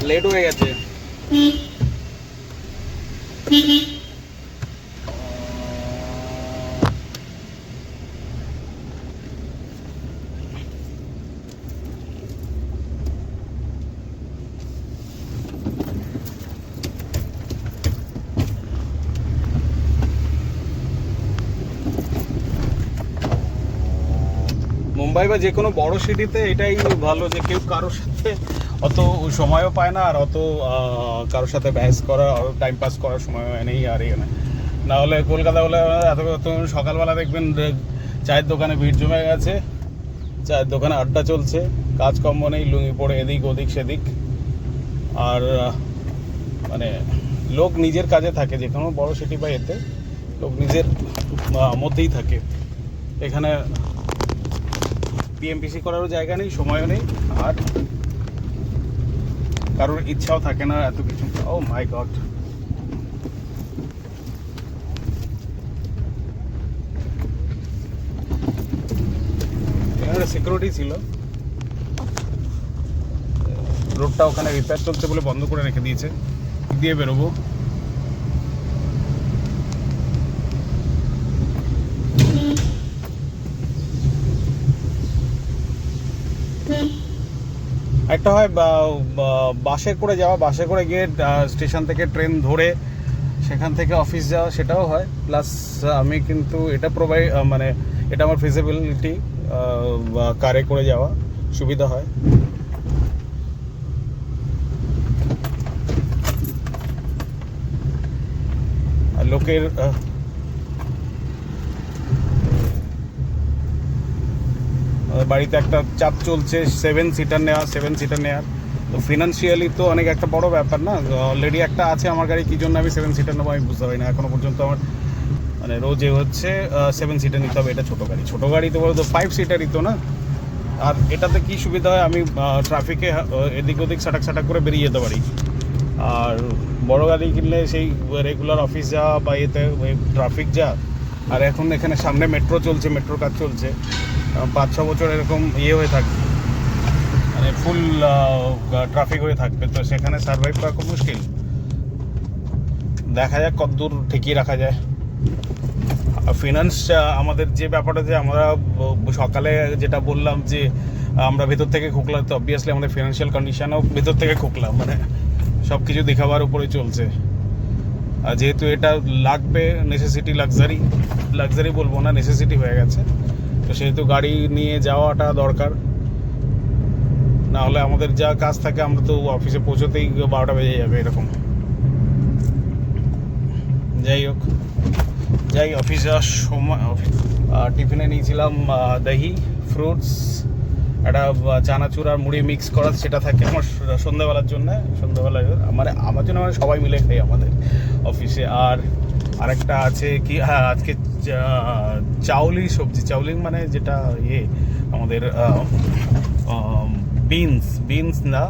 Late হয়ে গেছে। মুম্বাই বা যে কোনো বড় সিটিতে এটাই ভালো যে কেউ কারোর সাথে অত সময়ও পায় না, আর অত কারোর সাথে ব্যাস করা, টাইম পাস করার সময় নেই। আর এখানে না হলে কলকাতা হলে এত সকালবেলা দেখবেন চায়ের দোকানে ভিড় জমে গেছে, চায়ের দোকানে আড্ডা চলছে, কাজকর্ম নেই, লুঙ্গি পড়ে এদিক ওদিক সেদিক। আর মানে লোক নিজের কাজে থাকে, যে কোনো বড়ো সিটি বা এতে লোক নিজের মধ্যেই থাকে। এখানে পিএমপিসি করারও জায়গা নেই, সময়ও নেই, আর কারোর ইচ্ছাও থাকে না এত কিছু। ও মাই গড, এখানে সিকিউরিটি ছিল, রোডটা ওখানে রিপেয়ার চলছে বলে বন্ধ করে রেখে দিয়েছে। দিয়ে বেরোবো। একটা হয় বাসে করে যাওয়া, বাসে করে গিয়ে স্টেশন থেকে ট্রেন ধরে সেখান থেকে অফিস যাওয়া, সেটাও হয়। প্লাস আমি কিন্তু এটা মানে এটা আমার ফিজিবিলিটি, কারে করে যাওয়া সুবিধা হয়। আর লোকের বাড়িতে একটা চাপ চলছে 7 সিটার নেওয়ার। তো ফিনান্সিয়ালি তো অনেক একটা বড় ব্যাপার না। অলরেডি একটা আছে আমার গাড়ি, কী জন্য আমি 7 সিটার নেবো আমি বুঝতে পারি না এখনো পর্যন্ত। আমার মানে রোজে হচ্ছে 7 সিটার নিতে হবে। এটা ছোটো গাড়ি তো বলো তো 5 সিটারই তো না। আর এটাতে কি সুবিধা হয়, আমি ট্রাফিকে এদিক ওদিক সাটাক করে বেরিয়ে যেতে পারি। আর বড় গাড়ি কিনলে সেই রেগুলার অফিস যাওয়া বা এতে ট্রাফিক যা। আর এখন এখানে সামনে মেট্রোর কাজ চলছে, 5-6 বছর এরকম হয়ে থাকবে, মানে ফুল ট্রাফিক হয়ে থাকবে। তো সেখানে সার্ভাইভ করা খুব মুশকিল। দেখা যাক কতদূর ঠেকিয়ে রাখা যায়। ফিনান্স আমাদের যে ব্যাপারটা, যে আমরা সকালে যেটা বললাম যে আমরা ভেতর থেকে খোকলা, তো অবভিয়াসলি আমাদের ফিনান্সিয়াল কন্ডিশনও ভেতর থেকে খোকলা, মানে সব কিছু দেখাবার উপরে চলছে। আর যেহেতু এটা লাগবে, নেসেসিটি, লাক্সারি বলবো না, নেসেসিটি হয়ে গেছে, তো সেহেতু গাড়ি নিয়ে যাওয়াটা দরকার। না হলে আমাদের যা কাজ থাকে আমরা তো অফিসে পৌঁছতেই 12টা বেজে যাবে এরকম। যাই অফিস যাওয়ার সময় টিফিনে নিয়েছিলাম দহি, ফ্রুটস, একটা চানাচুর আর মুড়ি মিক্স করা, সেটা থাকে আমার সন্ধ্যাবেলার জন্য। সন্ধ্যাবেলায় মানে আমার জন্য, মানে সবাই মিলে খাই আমাদের অফিসে। আর আরেকটা আছে কি, হ্যাঁ আজকে চাউলি সবজি, চাউলিং মানে যেটা আমাদের বিনস না,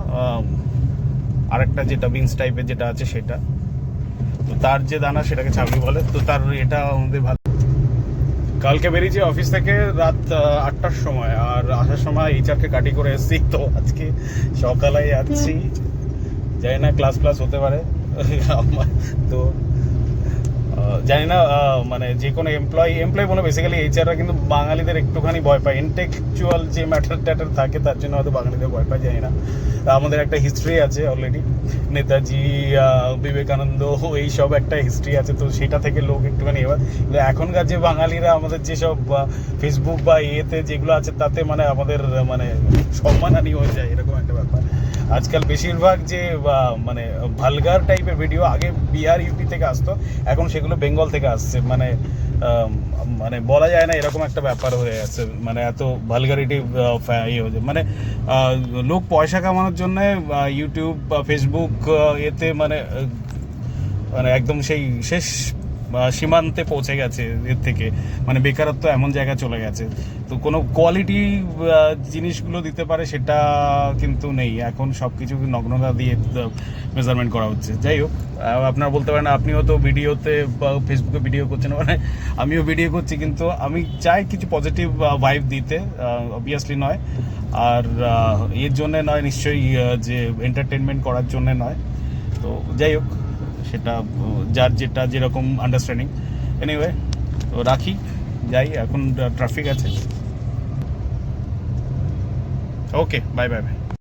আরেকটা যেটা বিনস টাইপের যেটা আছে সেটা, তো তার যে দানা সেটাকে চাউলি বলে। তো তার এটা আমাদের ভালো। কালকে বেরিয়েছি অফিস থেকে রাত 8টার সময়, আর আসার সময় এইচআরকে গাড়ি করে এসেছি। তো আজকে সকালে যাচ্ছি, জানি না ক্লাস হতে পারে। তো জানি না, মানে যে কোনো এমপ্লয়ি বলে বেসিক্যালি এইচআররা কিন্তু বাঙালিদের একটুখানি ভয় পায়। ইন্টেলেকচুয়াল যে ম্যাটার থাকে তার জন্য হয়তো বাঙালিদের ভয় পায়, জানি না। আমাদের একটা হিস্ট্রি আছে অলরেডি, নেতাজি, বিবেকানন্দ, এইসব একটা হিস্ট্রি আছে, তো সেটা থেকে লোক একটুখানি এবার। এখনকার যে বাঙালিরা আমাদের যেসব ফেসবুক বা এতে যেগুলো আছে তাতে মানে আমাদের মানে সম্মানহানি হয়ে যায়, এরকম একটা ব্যাপার। আজকাল বেশিরভাগ যে মানে ভালগার টাইপের ভিডিও আগে বিহার ইউপি থেকে আসতো, এখন সেগুলো বেঙ্গল থেকে আসছে। মানে মানে বলা যায় না, এরকম একটা ব্যাপার হয়ে যাচ্ছে। মানে এত ভালগারিটি হয়েছে, মানে লোক পয়সা কামানোর জন্য ইউটিউব বা ফেসবুক এতে মানে একদম সেই শেষ সীমান্তে পৌঁছে গেছে এর থেকে, মানে বেকারত্ব এমন জায়গায় চলে গেছে। তো কোনো কোয়ালিটি জিনিসগুলো দিতে পারে সেটা কিন্তু নেই এখন, সব কিছু নগ্নতা দিয়ে মেজারমেন্ট করা হচ্ছে। যাই হোক, আপনারা বলতে পারেন আপনিও তো ভিডিওতে বা ফেসবুকে ভিডিও করছেন, মানে আমিও ভিডিও করছি, কিন্তু আমি চাই কিছু পজিটিভ ভাইব দিতে, অবভিয়াসলি নয়। আর এর জন্যে নয় নিশ্চয়ই, যে এন্টারটেনমেন্ট করার জন্যে নয়। তো যাই হোক, সেটা যার যেটা যেরকম আন্ডারস্ট্যান্ডিং। এনিওয়ে, তো রাখি, যাই, এখন ট্রাফিক আছে। ওকে, বাই বাই বাই।